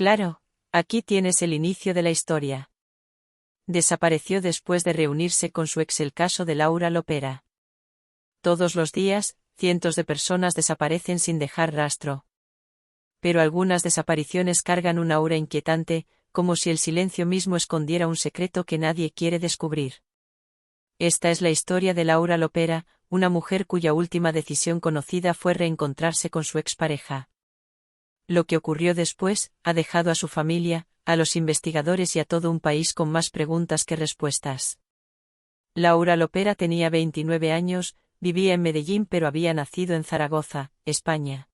Claro, aquí tienes el inicio de la historia. Desapareció después de reunirse con su ex. El caso de Laura Lopera. Todos los días, cientos de personas desaparecen sin dejar rastro. Pero algunas desapariciones cargan una aura inquietante, como si el silencio mismo escondiera un secreto que nadie quiere descubrir. Esta es la historia de Laura Lopera, una mujer cuya última decisión conocida fue reencontrarse con su expareja. Lo que ocurrió después ha dejado a su familia, a los investigadores y a todo un país con más preguntas que respuestas. Laura Lopera tenía 29 años, vivía en Medellín pero había nacido en Zaragoza, España.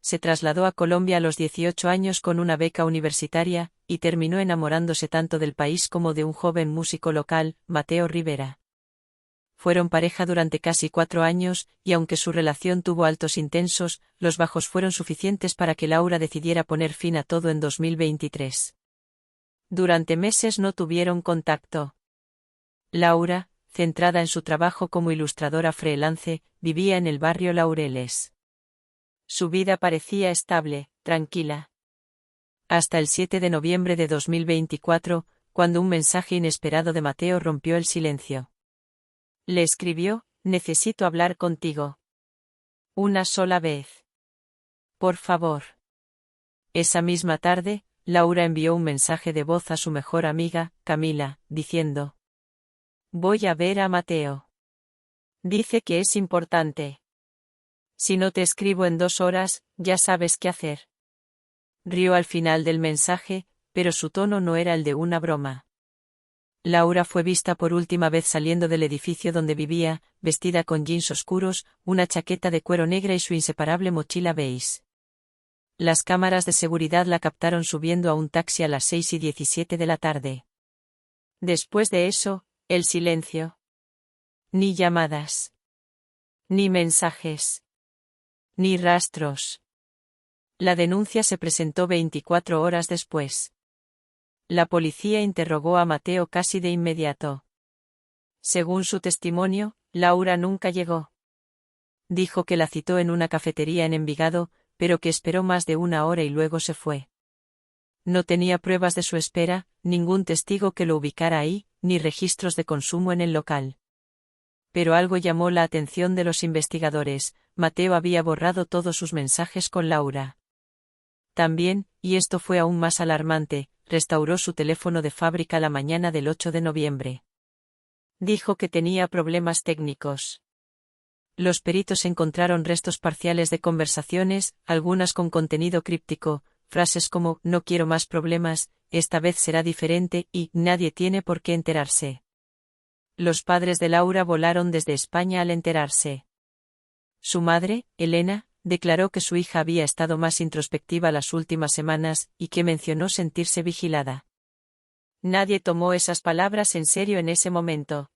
Se trasladó a Colombia a los 18 años con una beca universitaria, y terminó enamorándose tanto del país como de un joven músico local, Mateo Rivera. Fueron pareja durante casi 4 años, y aunque su relación tuvo altos intensos, los bajos fueron suficientes para que Laura decidiera poner fin a todo en 2023. Durante meses no tuvieron contacto. Laura, centrada en su trabajo como ilustradora freelance, vivía en el barrio Laureles. Su vida parecía estable, tranquila. Hasta el 7 de noviembre de 2024, cuando un mensaje inesperado de Mateo rompió el silencio. Le escribió: «Necesito hablar contigo. Una sola vez. Por favor». Esa misma tarde, Laura envió un mensaje de voz a su mejor amiga, Camila, diciendo: «Voy a ver a Mateo. Dice que es importante. Si no te escribo en 2 horas, ya sabes qué hacer». Rió al final del mensaje, pero su tono no era el de una broma. Laura fue vista por última vez saliendo del edificio donde vivía, vestida con jeans oscuros, una chaqueta de cuero negra y su inseparable mochila beige. Las cámaras de seguridad la captaron subiendo a un taxi a las 6:17 de la tarde. Después de eso, el silencio. Ni llamadas. Ni mensajes. Ni rastros. La denuncia se presentó 24 horas después. La policía interrogó a Mateo casi de inmediato. Según su testimonio, Laura nunca llegó. Dijo que la citó en una cafetería en Envigado, pero que esperó más de 1 hora y luego se fue. No tenía pruebas de su espera, ningún testigo que lo ubicara ahí, ni registros de consumo en el local. Pero algo llamó la atención de los investigadores: Mateo había borrado todos sus mensajes con Laura. También, y esto fue aún más alarmante, restauró su teléfono de fábrica la mañana del 8 de noviembre. Dijo que tenía problemas técnicos. Los peritos encontraron restos parciales de conversaciones, algunas con contenido críptico, frases como «no quiero más problemas», «esta vez será diferente» y «nadie tiene por qué enterarse». Los padres de Laura volaron desde España al enterarse. Su madre, Elena, declaró que su hija había estado más introspectiva las últimas semanas, y que mencionó sentirse vigilada. Nadie tomó esas palabras en serio en ese momento.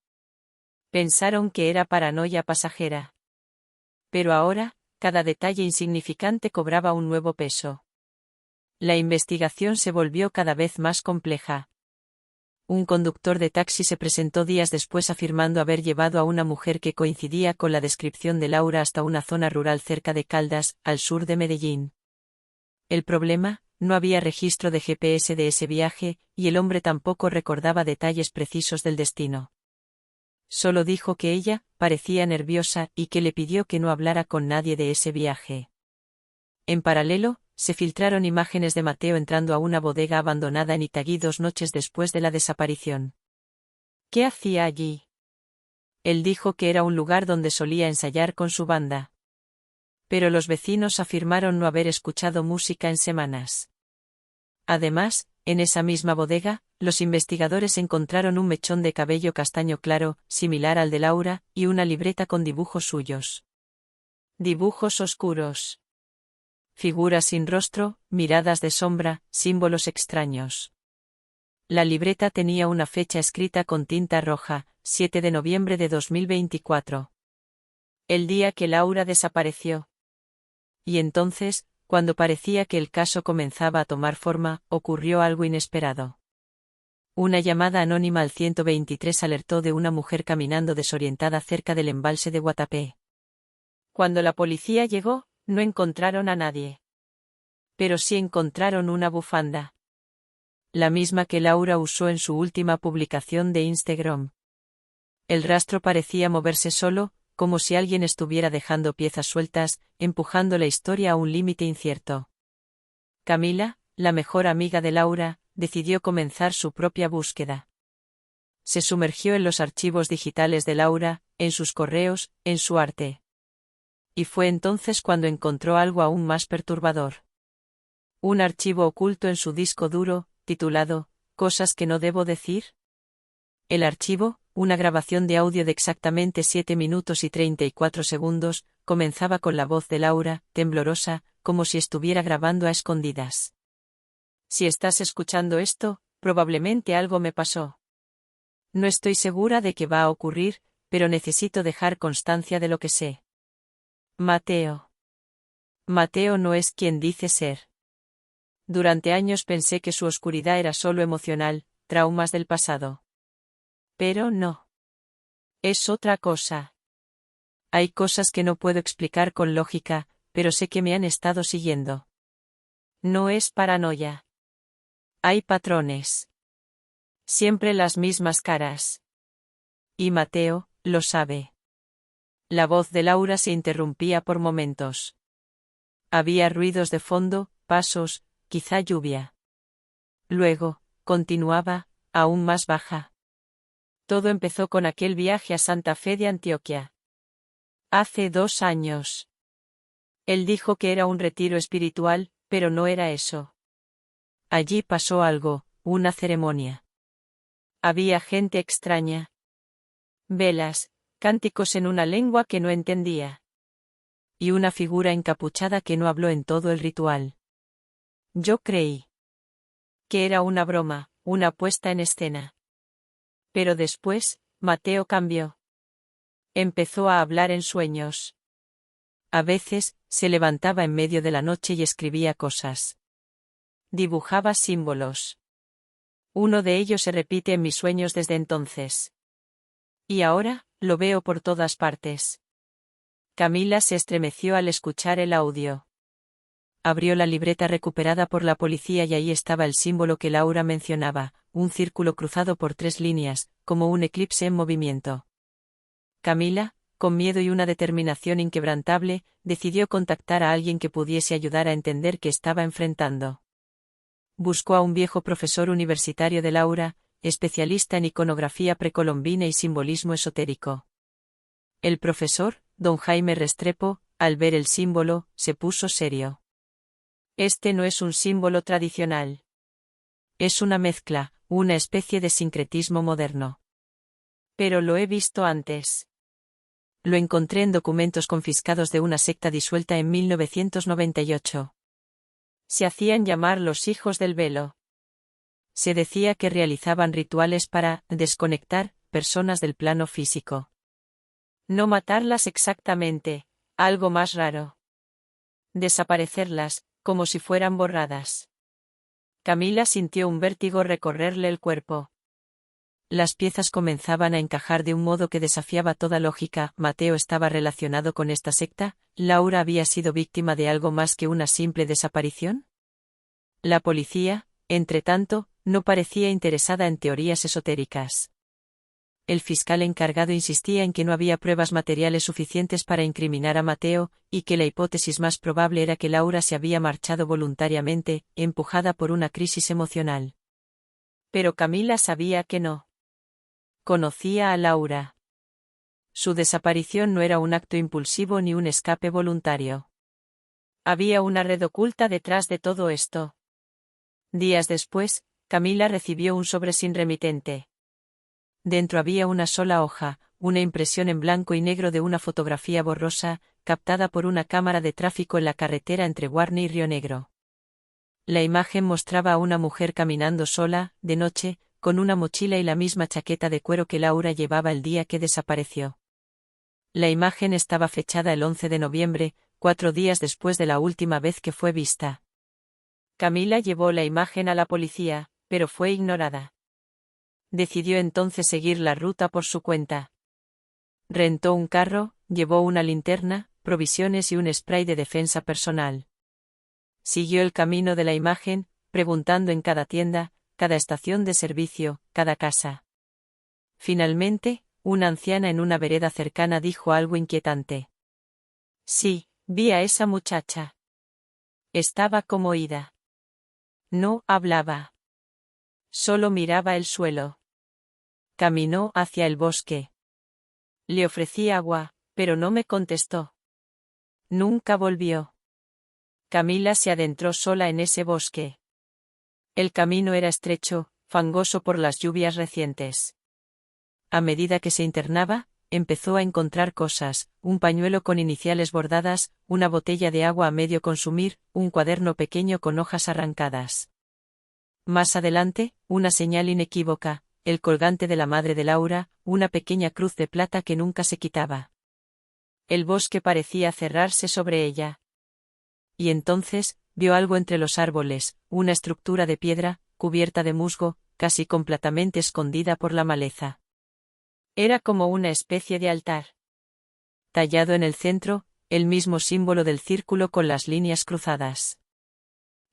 Pensaron que era paranoia pasajera. Pero ahora, cada detalle insignificante cobraba un nuevo peso. La investigación se volvió cada vez más compleja. Un conductor de taxi se presentó días después afirmando haber llevado a una mujer que coincidía con la descripción de Laura hasta una zona rural cerca de Caldas, al sur de Medellín. El problema: no había registro de GPS de ese viaje, y el hombre tampoco recordaba detalles precisos del destino. Solo dijo que ella parecía nerviosa y que le pidió que no hablara con nadie de ese viaje. En paralelo, se filtraron imágenes de Mateo entrando a una bodega abandonada en Itagüí 2 noches después de la desaparición. ¿Qué hacía allí? Él dijo que era un lugar donde solía ensayar con su banda. Pero los vecinos afirmaron no haber escuchado música en semanas. Además, en esa misma bodega, los investigadores encontraron un mechón de cabello castaño claro, similar al de Laura, y una libreta con dibujos suyos. Dibujos oscuros. Figuras sin rostro, miradas de sombra, símbolos extraños. La libreta tenía una fecha escrita con tinta roja: 7 de noviembre de 2024. El día que Laura desapareció. Y entonces, cuando parecía que el caso comenzaba a tomar forma, ocurrió algo inesperado. Una llamada anónima al 123 alertó de una mujer caminando desorientada cerca del embalse de Guatapé. Cuando la policía llegó, no encontraron a nadie. Pero sí encontraron una bufanda. La misma que Laura usó en su última publicación de Instagram. El rastro parecía moverse solo, como si alguien estuviera dejando piezas sueltas, empujando la historia a un límite incierto. Camila, la mejor amiga de Laura, decidió comenzar su propia búsqueda. Se sumergió en los archivos digitales de Laura, en sus correos, en su arte. Y fue entonces cuando encontró algo aún más perturbador. Un archivo oculto en su disco duro, titulado «Cosas que no debo decir». El archivo, una grabación de audio de exactamente 7 minutos y 34 segundos, comenzaba con la voz de Laura, temblorosa, como si estuviera grabando a escondidas. Si estás escuchando esto, probablemente algo me pasó. No estoy segura de qué va a ocurrir, pero necesito dejar constancia de lo que sé. Mateo. Mateo no es quien dice ser. Durante años pensé que su oscuridad era solo emocional, traumas del pasado. Pero no. Es otra cosa. Hay cosas que no puedo explicar con lógica, pero sé que me han estado siguiendo. No es paranoia. Hay patrones. Siempre las mismas caras. Y Mateo, lo sabe. La voz de Laura se interrumpía por momentos. Había ruidos de fondo, pasos, quizá lluvia. Luego, continuaba, aún más baja. Todo empezó con aquel viaje a Santa Fe de Antioquia. Hace 2 años. Él dijo que era un retiro espiritual, pero no era eso. Allí pasó algo, una ceremonia. Había gente extraña. Velas, cánticos en una lengua que no entendía. Y una figura encapuchada que no habló en todo el ritual. Yo creí que era una broma, una puesta en escena. Pero después, Mateo cambió. Empezó a hablar en sueños. A veces, se levantaba en medio de la noche y escribía cosas. Dibujaba símbolos. Uno de ellos se repite en mis sueños desde entonces. Y ahora, lo veo por todas partes. Camila se estremeció al escuchar el audio. Abrió la libreta recuperada por la policía y ahí estaba el símbolo que Laura mencionaba, un círculo cruzado por 3 líneas, como un eclipse en movimiento. Camila, con miedo y una determinación inquebrantable, decidió contactar a alguien que pudiese ayudar a entender qué estaba enfrentando. Buscó a un viejo profesor universitario de Laura, especialista en iconografía precolombina y simbolismo esotérico. El profesor, don Jaime Restrepo, al ver el símbolo, se puso serio. Este no es un símbolo tradicional. Es una mezcla, una especie de sincretismo moderno. Pero lo he visto antes. Lo encontré en documentos confiscados de una secta disuelta en 1998. Se hacían llamar los hijos del velo. Se decía que realizaban rituales para desconectar personas del plano físico. No matarlas exactamente, algo más raro. Desaparecerlas, como si fueran borradas. Camila sintió un vértigo recorrerle el cuerpo. Las piezas comenzaban a encajar de un modo que desafiaba toda lógica. Mateo estaba relacionado con esta secta. ¿Laura había sido víctima de algo más que una simple desaparición? La policía, entretanto, no parecía interesada en teorías esotéricas. El fiscal encargado insistía en que no había pruebas materiales suficientes para incriminar a Mateo, y que la hipótesis más probable era que Laura se había marchado voluntariamente, empujada por una crisis emocional. Pero Camila sabía que no. Conocía a Laura. Su desaparición no era un acto impulsivo ni un escape voluntario. Había una red oculta detrás de todo esto. Días después, Camila recibió un sobre sin remitente. Dentro había una sola hoja, una impresión en blanco y negro de una fotografía borrosa, captada por una cámara de tráfico en la carretera entre Guarne y Río Negro. La imagen mostraba a una mujer caminando sola, de noche, con una mochila y la misma chaqueta de cuero que Laura llevaba el día que desapareció. La imagen estaba fechada el 11 de noviembre, 4 días después de la última vez que fue vista. Camila llevó la imagen a la policía, pero fue ignorada. Decidió entonces seguir la ruta por su cuenta. Rentó un carro, llevó una linterna, provisiones y un spray de defensa personal. Siguió el camino de la imagen, preguntando en cada tienda, cada estación de servicio, cada casa. Finalmente, una anciana en una vereda cercana dijo algo inquietante. Sí, vi a esa muchacha. Estaba como ida. No hablaba. Solo miraba el suelo. Caminó hacia el bosque. Le ofrecí agua, pero no me contestó. Nunca volvió. Camila se adentró sola en ese bosque. El camino era estrecho, fangoso por las lluvias recientes. A medida que se internaba, empezó a encontrar cosas: un pañuelo con iniciales bordadas, una botella de agua a medio consumir, un cuaderno pequeño con hojas arrancadas. Más adelante, una señal inequívoca, el colgante de la madre de Laura, una pequeña cruz de plata que nunca se quitaba. El bosque parecía cerrarse sobre ella. Y entonces, vio algo entre los árboles, una estructura de piedra, cubierta de musgo, casi completamente escondida por la maleza. Era como una especie de altar. Tallado en el centro, el mismo símbolo del círculo con las líneas cruzadas.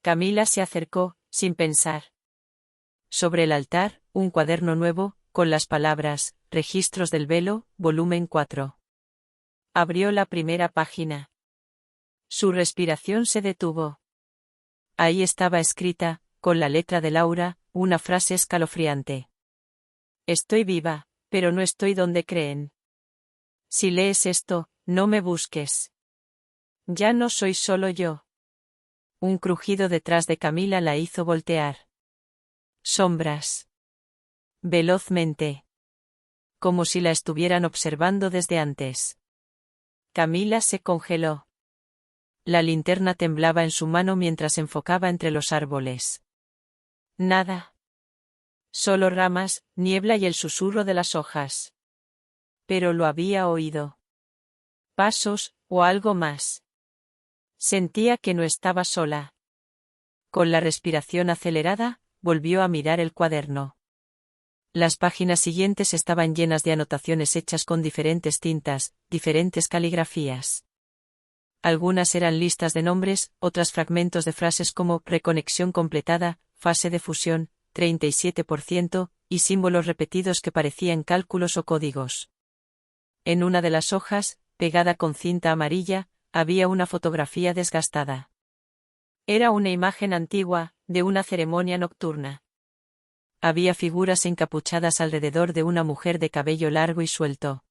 Camila se acercó, sin pensar. Sobre el altar, un cuaderno nuevo, con las palabras: Registros del Velo, volumen 4. Abrió la primera página. Su respiración se detuvo. Ahí estaba escrita, con la letra de Laura, una frase escalofriante. Estoy viva, pero no estoy donde creen. Si lees esto, no me busques. Ya no soy solo yo. Un crujido detrás de Camila la hizo voltear. Sombras. Velozmente. Como si la estuvieran observando desde antes. Camila se congeló. La linterna temblaba en su mano mientras enfocaba entre los árboles. Nada. Solo ramas, niebla y el susurro de las hojas. Pero lo había oído. Pasos, o algo más. Sentía que no estaba sola. Con la respiración acelerada, volvió a mirar el cuaderno. Las páginas siguientes estaban llenas de anotaciones hechas con diferentes tintas, diferentes caligrafías. Algunas eran listas de nombres, otras fragmentos de frases como reconexión completada, fase de fusión, 37%, y símbolos repetidos que parecían cálculos o códigos. En una de las hojas, pegada con cinta amarilla, había una fotografía desgastada. Era una imagen antigua, de una ceremonia nocturna. Había figuras encapuchadas alrededor de una mujer de cabello largo y suelto.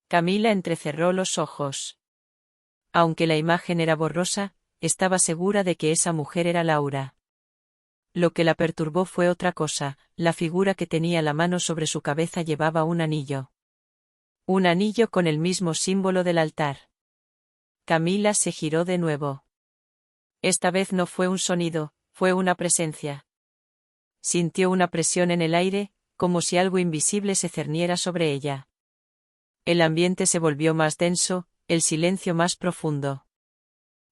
Camila entrecerró los ojos. Aunque la imagen era borrosa, estaba segura de que esa mujer era Laura. Lo que la perturbó fue otra cosa: la figura que tenía la mano sobre su cabeza llevaba un anillo. Un anillo con el mismo símbolo del altar. Camila se giró de nuevo. Esta vez no fue un sonido, fue una presencia. Sintió una presión en el aire, como si algo invisible se cerniera sobre ella. El ambiente se volvió más denso, el silencio más profundo.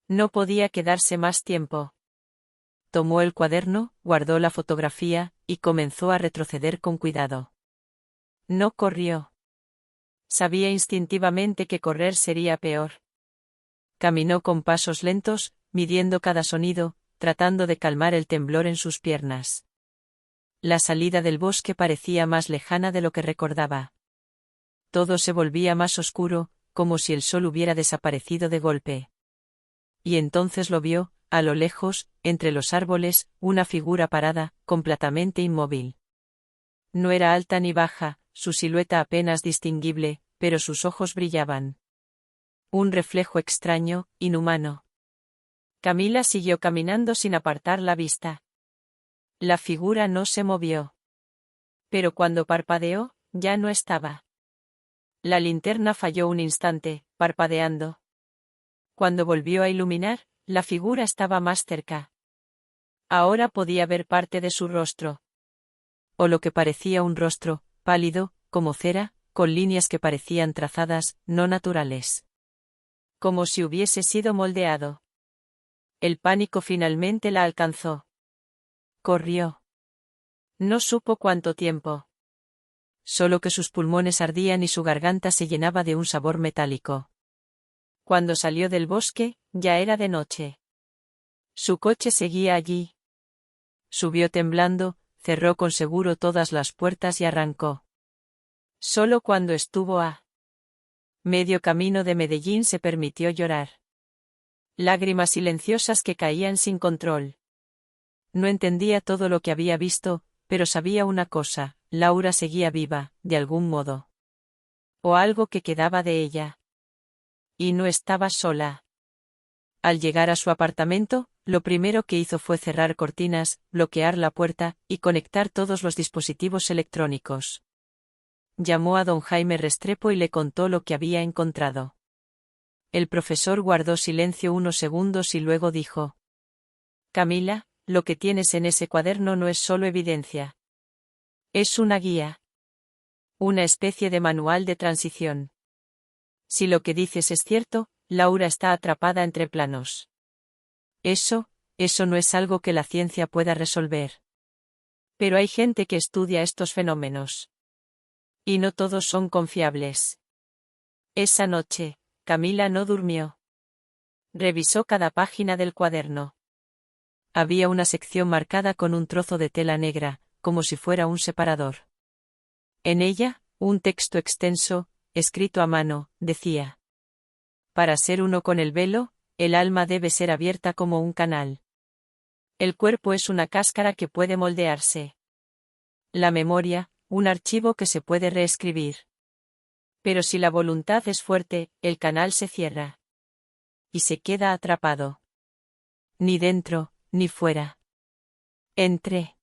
No podía quedarse más tiempo. Tomó el cuaderno, guardó la fotografía, y comenzó a retroceder con cuidado. No corrió. Sabía instintivamente que correr sería peor. Caminó con pasos lentos, midiendo cada sonido, tratando de calmar el temblor en sus piernas. La salida del bosque parecía más lejana de lo que recordaba. Todo se volvía más oscuro, como si el sol hubiera desaparecido de golpe. Y entonces lo vio, a lo lejos, entre los árboles, una figura parada, completamente inmóvil. No era alta ni baja, su silueta apenas distinguible, pero sus ojos brillaban. Un reflejo extraño, inhumano. Camila siguió caminando sin apartar la vista. La figura no se movió. Pero cuando parpadeó, ya no estaba. La linterna falló un instante, parpadeando. Cuando volvió a iluminar, la figura estaba más cerca. Ahora podía ver parte de su rostro. O lo que parecía un rostro, pálido, como cera, con líneas que parecían trazadas, no naturales. Como si hubiese sido moldeado. El pánico finalmente la alcanzó. Corrió. No supo cuánto tiempo. Solo que sus pulmones ardían y su garganta se llenaba de un sabor metálico. Cuando salió del bosque, ya era de noche. Su coche seguía allí. Subió temblando, cerró con seguro todas las puertas y arrancó. Solo cuando estuvo a medio camino de Medellín se permitió llorar. Lágrimas silenciosas que caían sin control. No entendía todo lo que había visto, pero sabía una cosa: Laura seguía viva, de algún modo. O algo que quedaba de ella. Y no estaba sola. Al llegar a su apartamento, lo primero que hizo fue cerrar cortinas, bloquear la puerta, y conectar todos los dispositivos electrónicos. Llamó a don Jaime Restrepo y le contó lo que había encontrado. El profesor guardó silencio unos segundos y luego dijo: Camila, lo que tienes en ese cuaderno no es solo evidencia. Es una guía. Una especie de manual de transición. Si lo que dices es cierto, Laura está atrapada entre planos. Eso no es algo que la ciencia pueda resolver. Pero hay gente que estudia estos fenómenos. Y no todos son confiables. Esa noche, Camila no durmió. Revisó cada página del cuaderno. Había una sección marcada con un trozo de tela negra, como si fuera un separador. En ella, un texto extenso, escrito a mano, decía: Para ser uno con el velo, el alma debe ser abierta como un canal. El cuerpo es una cáscara que puede moldearse. La memoria, un archivo que se puede reescribir. Pero si la voluntad es fuerte, el canal se cierra. Y se queda atrapado. Ni dentro, ni fuera. Entré.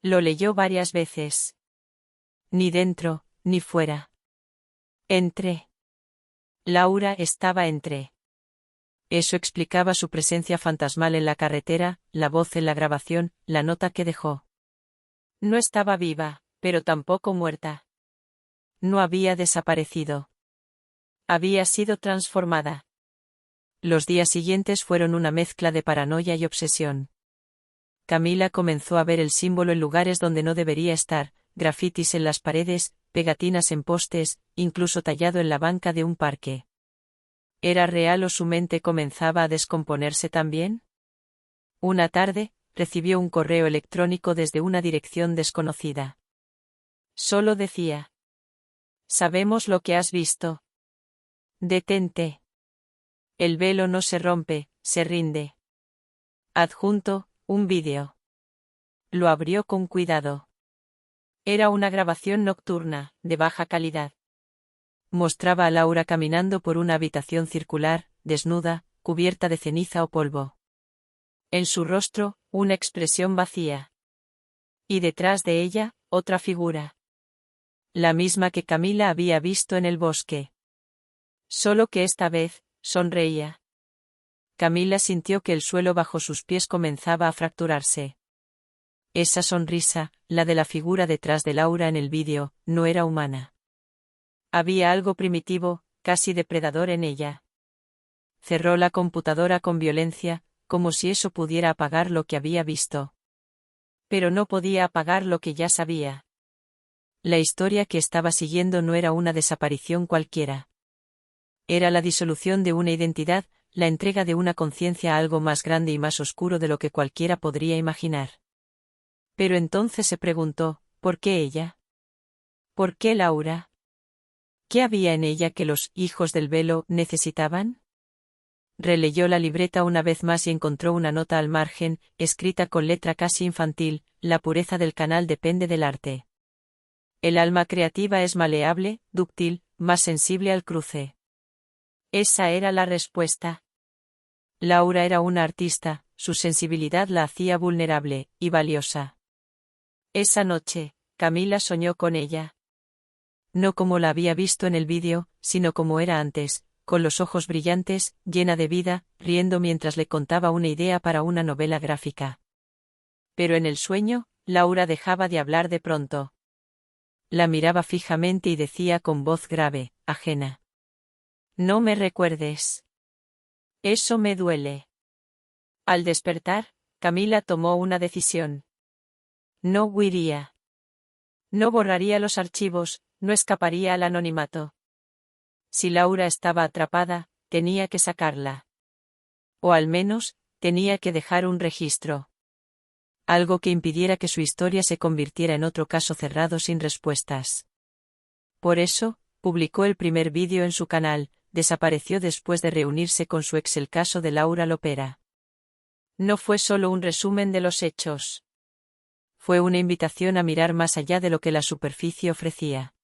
Lo leyó varias veces. Ni dentro, ni fuera. Entré. Laura estaba entre. Eso explicaba su presencia fantasmal en la carretera, la voz en la grabación, la nota que dejó. No estaba viva, pero tampoco muerta. No había desaparecido. Había sido transformada. Los días siguientes fueron una mezcla de paranoia y obsesión. Camila comenzó a ver el símbolo en lugares donde no debería estar, grafitis en las paredes, pegatinas en postes, incluso tallado en la banca de un parque. ¿Era real o su mente comenzaba a descomponerse también? Una tarde, recibió un correo electrónico desde una dirección desconocida. Solo decía: Sabemos lo que has visto. Detente. El velo no se rompe, se rinde. Adjunto, un vídeo. Lo abrió con cuidado. Era una grabación nocturna, de baja calidad. Mostraba a Laura caminando por una habitación circular, desnuda, cubierta de ceniza o polvo. En su rostro, una expresión vacía. Y detrás de ella, otra figura. La misma que Camila había visto en el bosque. Solo que esta vez, sonreía. Camila sintió que el suelo bajo sus pies comenzaba a fracturarse. Esa sonrisa, la de la figura detrás de Laura en el vídeo, no era humana. Había algo primitivo, casi depredador en ella. Cerró la computadora con violencia, como si eso pudiera apagar lo que había visto. Pero no podía apagar lo que ya sabía. La historia que estaba siguiendo no era una desaparición cualquiera. Era la disolución de una identidad, la entrega de una conciencia a algo más grande y más oscuro de lo que cualquiera podría imaginar. Pero entonces se preguntó, ¿por qué ella? ¿Por qué Laura? ¿Qué había en ella que los hijos del velo necesitaban? Releyó la libreta una vez más y encontró una nota al margen, escrita con letra casi infantil: La pureza del canal depende del arte. El alma creativa es maleable, dúctil, más sensible al cruce. Esa era la respuesta. Laura era una artista, su sensibilidad la hacía vulnerable, y valiosa. Esa noche, Camila soñó con ella. No como la había visto en el vídeo, sino como era antes, con los ojos brillantes, llena de vida, riendo mientras le contaba una idea para una novela gráfica. Pero en el sueño, Laura dejaba de hablar de pronto. La miraba fijamente y decía con voz grave, ajena: No me recuerdes. Eso me duele. Al despertar, Camila tomó una decisión. No huiría. No borraría los archivos, no escaparía al anonimato. Si Laura estaba atrapada, tenía que sacarla. O al menos, Tenía que dejar un registro. Algo que impidiera que su historia se convirtiera en otro caso cerrado sin respuestas. Por eso, publicó el primer vídeo en su canal. Desapareció después de reunirse con su ex. El caso de Laura Lopera no fue solo un resumen de los hechos. Fue una invitación a mirar más allá de lo que la superficie ofrecía.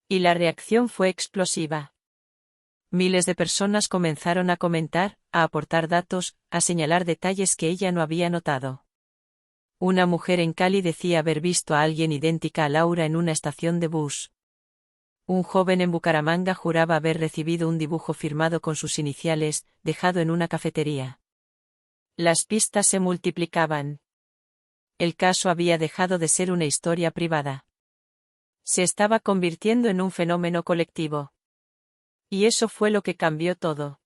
Y la reacción fue explosiva. Miles de personas comenzaron a comentar, a aportar datos, a señalar detalles que ella no había notado. Una mujer en Cali decía haber visto a alguien idéntica a Laura en una estación de bus. Un joven en Bucaramanga juraba haber recibido un dibujo firmado con sus iniciales, dejado en una cafetería. Las pistas se multiplicaban. El caso había dejado de ser una historia privada. Se estaba convirtiendo en un fenómeno colectivo. Y eso fue lo que cambió todo.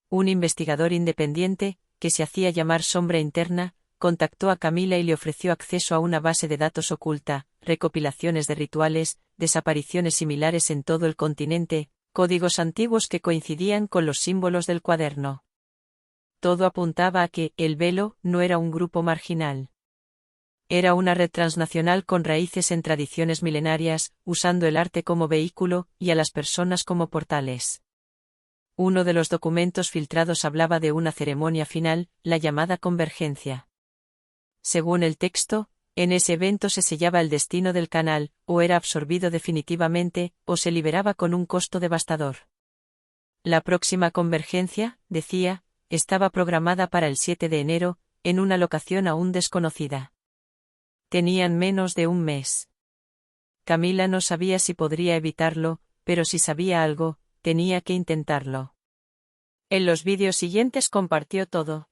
Un investigador independiente, que se hacía llamar Sombra Interna, contactó a Camila y le ofreció acceso a una base de datos oculta, recopilaciones de rituales, desapariciones similares en todo el continente, códigos antiguos que coincidían con los símbolos del cuaderno. Todo apuntaba a que El Velo no era un grupo marginal. Era una red transnacional con raíces en tradiciones milenarias, usando el arte como vehículo y a las personas como portales. Uno de los documentos filtrados hablaba de una ceremonia final, la llamada convergencia. Según el texto, en ese evento se sellaba el destino del canal, o era absorbido definitivamente, o se liberaba con un costo devastador. La próxima convergencia, decía, estaba programada para el 7 de enero, en una locación aún desconocida. Tenían menos de un mes. Camila no sabía si podría evitarlo, pero si sabía algo, tenía que intentarlo. En los vídeos siguientes compartió todo.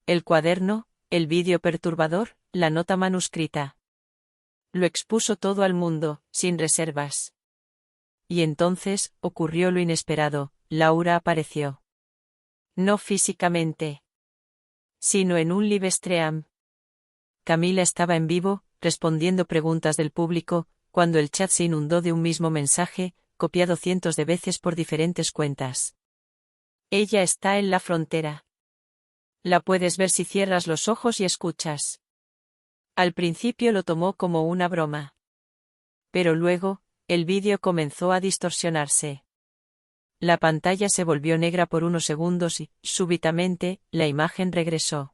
El cuaderno, el vídeo perturbador, la nota manuscrita. Lo expuso todo al mundo, sin reservas. Y entonces, ocurrió lo inesperado, Laura apareció. No físicamente, sino en un livestream. Camila estaba en vivo, respondiendo preguntas del público, cuando el chat se inundó de un mismo mensaje, copiado cientos de veces por diferentes cuentas. Ella está en la frontera. La puedes ver si cierras los ojos y escuchas. Al principio lo tomó como una broma. Pero luego, el vídeo comenzó a distorsionarse. La pantalla se volvió negra por unos segundos y, súbitamente, la imagen regresó.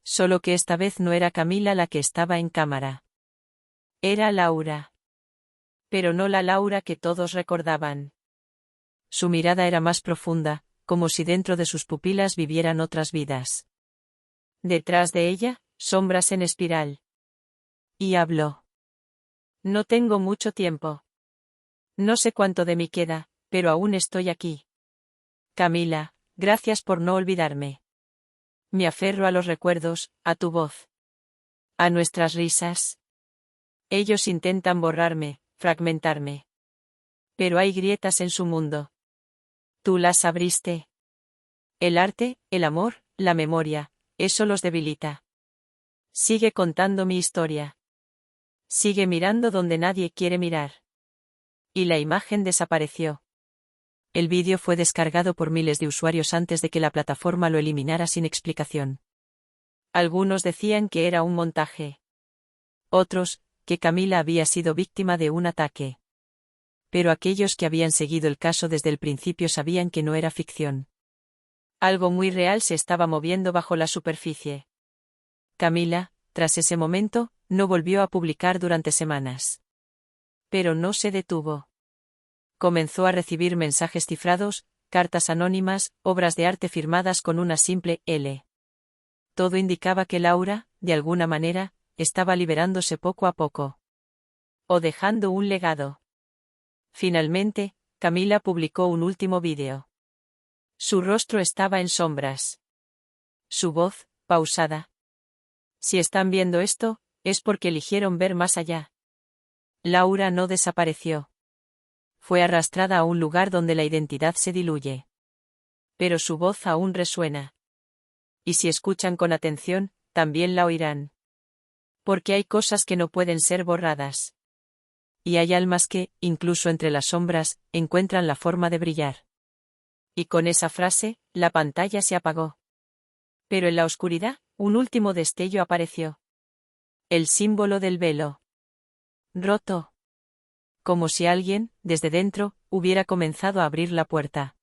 Solo que esta vez no era Camila la que estaba en cámara. Era Laura. Pero no la Laura que todos recordaban. Su mirada era más profunda, como si dentro de sus pupilas vivieran otras vidas. Detrás de ella, sombras en espiral. Y habló. No tengo mucho tiempo. No sé cuánto de mí queda, pero aún estoy aquí. Camila, gracias por no olvidarme. Me aferro a los recuerdos, a tu voz. A nuestras risas. Ellos intentan borrarme, fragmentarme. Pero hay grietas en su mundo. Tú las abriste. El arte, el amor, la memoria, eso los debilita. Sigue contando mi historia. Sigue mirando donde nadie quiere mirar. Y la imagen desapareció. El vídeo fue descargado por miles de usuarios antes de que la plataforma lo eliminara sin explicación. Algunos decían que era un montaje. Otros, que Camila había sido víctima de un ataque. Pero aquellos que habían seguido el caso desde el principio sabían que no era ficción. Algo muy real se estaba moviendo bajo la superficie. Camila, tras ese momento, no volvió a publicar durante semanas. Pero no se detuvo. Comenzó a recibir mensajes cifrados, cartas anónimas, obras de arte firmadas con una simple L. Todo indicaba que Laura, de alguna manera, estaba liberándose poco a poco. O dejando un legado. Finalmente, Camila publicó un último vídeo. Su rostro estaba en sombras. Su voz, pausada. Si están viendo esto, es porque eligieron ver más allá. Laura no desapareció. Fue arrastrada a un lugar donde la identidad se diluye. Pero su voz aún resuena. Y si escuchan con atención, también la oirán. Porque hay cosas que no pueden ser borradas. Y hay almas que, incluso entre las sombras, encuentran la forma de brillar. Y con esa frase, la pantalla se apagó. Pero en la oscuridad, un último destello apareció. El símbolo del velo. Roto. Como si alguien, desde dentro, hubiera comenzado a abrir la puerta.